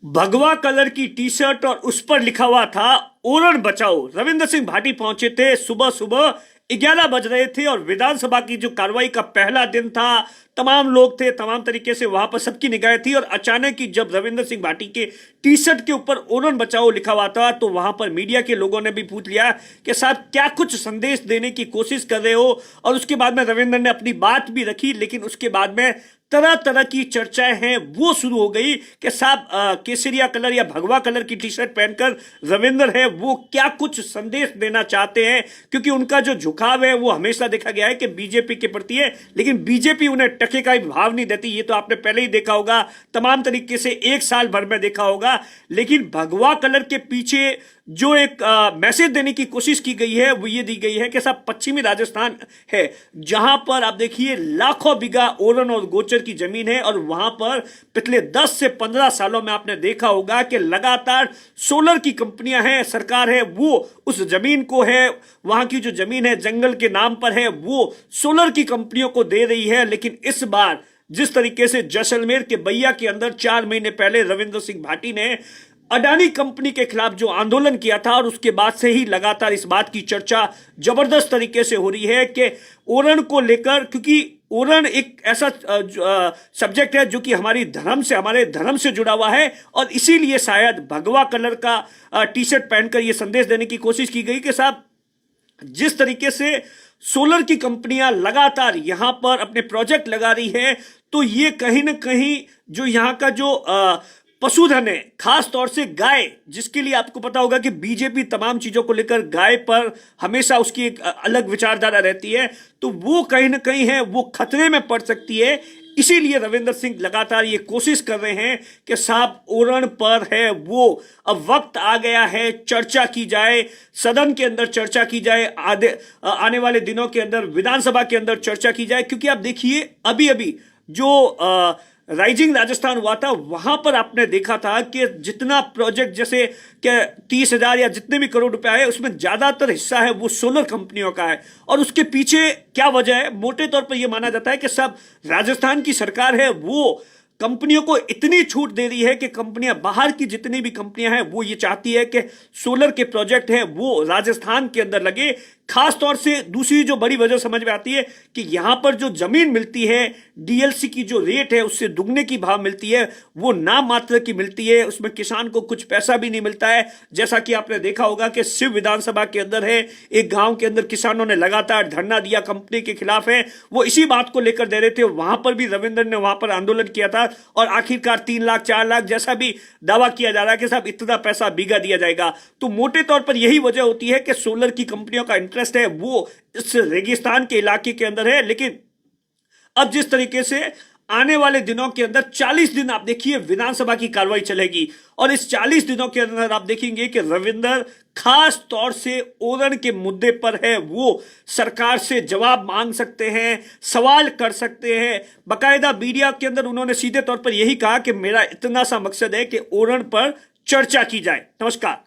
भगवा कलर की T shirt और उस पर लिखा हुआ था ओरण बचाओ। रविंद्र सिंह भाटी पहुंचे थे। सुबह सुबह 11 बज रहे थे और विधानसभा की जो कार्रवाई का पहला दिन था, तमाम लोग थे, तमाम तरीके से वहां पर सबकी निगाहें थी। और अचानक ही जब रविंद्र सिंह भाटी के टी शर्ट के ऊपर ओरण बचाओ लिखा हुआ था तो वहां पर मीडिया के लोगों ने भी पूछ लिया कि साहब क्या कुछ संदेश देने की कोशिश कर रहे हो। और उसके बाद में रविंद्र ने अपनी बात भी रखी, लेकिन उसके बाद में तरह तरह की चर्चाएं हैं वो शुरू हो गई कि साहब केसरिया कलर या भगवा कलर की टी शर्ट पहनकर रविंद्र है वो क्या कुछ संदेश देना चाहते हैं, क्योंकि उनका जो झुकाव है वो हमेशा देखा गया है कि बीजेपी के प्रति है, लेकिन बीजेपी उन्हें टके का भी भाव नहीं देती। ये तो आपने पहले ही देखा होगा, तमाम तरीके से एक साल भर में देखा होगा। लेकिन भगवा कलर के पीछे जो एक मैसेज देने की कोशिश की गई है वो ये दी गई है कि साहब पश्चिमी राजस्थान है जहां पर आप देखिए लाखों बीघा ओरण और गोचर की जमीन है और वहां पर पिछले 10 से 15 सालों में आपने देखा होगा कि लगातार सोलर की कंपनियां हैं, सरकार है वो उस जमीन को है, वहां की जो जमीन है जंगल के नाम पर है वो सोलर की कंपनियों को दे रही है। लेकिन इस बार जिस तरीके से जैसलमेर के बैया के अंदर 4 महीने पहले रविंद्र सिंह भाटी ने अडानी कंपनी के खिलाफ जो आंदोलन किया था और उसके बाद से ही लगातार इस बात की चर्चा जबरदस्त तरीके से हो रही है कि ओरण को लेकर, क्योंकि ओरण एक ऐसा सब्जेक्ट है जो कि हमारे धर्म से जुड़ा हुआ है और इसीलिए शायद भगवा कलर का टी शर्ट पहनकर यह संदेश देने की कोशिश की गई कि साहब जिस तरीके से सोलर की कंपनियां लगातार यहां पर अपने प्रोजेक्ट लगा रही है तो ये कहीं ना कहीं जो यहां का जो पशुधन है, खास तौर से गाय, जिसके लिए आपको पता होगा कि बीजेपी तमाम चीजों को लेकर गाय पर हमेशा उसकी एक अलग विचारधारा रहती है, तो वो कहीं ना कहीं है वो खतरे में पड़ सकती है। इसीलिए रविंद्र सिंह लगातार ये कोशिश कर रहे हैं कि साहब ओरण पर है वो अब वक्त आ गया है, चर्चा की जाए, सदन के अंदर चर्चा की जाए, आने वाले दिनों के अंदर विधानसभा के अंदर चर्चा की जाए। क्योंकि आप देखिए अभी अभी जो राइजिंग राजस्थान हुआ था वहां पर आपने देखा था कि जितना प्रोजेक्ट जैसे कि 30,000 या जितने भी करोड़ रुपए आए उसमें ज्यादातर हिस्सा है वो सोलर कंपनियों का है। और उसके पीछे क्या वजह है, मोटे तौर पर यह माना जाता है कि सब राजस्थान की सरकार है वो कंपनियों को इतनी छूट दे रही है कि कंपनियां बाहर की जितनी भी कंपनियां हैं वो ये चाहती है कि सोलर के प्रोजेक्ट हैं वो राजस्थान के अंदर लगे। खास तौर से दूसरी जो बड़ी वजह समझ में आती है कि यहां पर जो जमीन मिलती है डीएलसी की जो रेट है उससे दुगने की भाव मिलती है, वो नाम मात्र की मिलती है, उसमें किसान को कुछ पैसा भी नहीं मिलता है। जैसा कि आपने देखा होगा कि शिव विधानसभा के अंदर है एक गांव के अंदर किसानों ने लगातार धरना दिया, कंपनी के खिलाफ है, वो इसी बात को लेकर दे रहे थे। वहां पर भी रविंद्र ने वहां पर आंदोलन किया था और आखिरकार 3 लाख 4 लाख जैसा भी दावा किया जा रहा है कि साहब इतना पैसा बीघा दिया जाएगा। तो मोटे तौर पर यही वजह होती है कि सोलर की कंपनियों का इंटरेस्ट है वो इस रेगिस्तान के इलाके के अंदर है। लेकिन अब जिस तरीके से आने वाले दिनों के अंदर 40 दिन आप देखिए विधानसभा की कार्रवाई चलेगी और इस 40 दिनों के अंदर आप देखेंगे कि रविंद्र खास तौर से ओरण के मुद्दे पर है वो सरकार से जवाब मांग सकते हैं, सवाल कर सकते हैं। बाकायदा मीडिया के अंदर उन्होंने सीधे तौर पर यही कहा कि मेरा इतना सा मकसद है कि ओरण पर चर्चा की जाए। नमस्कार।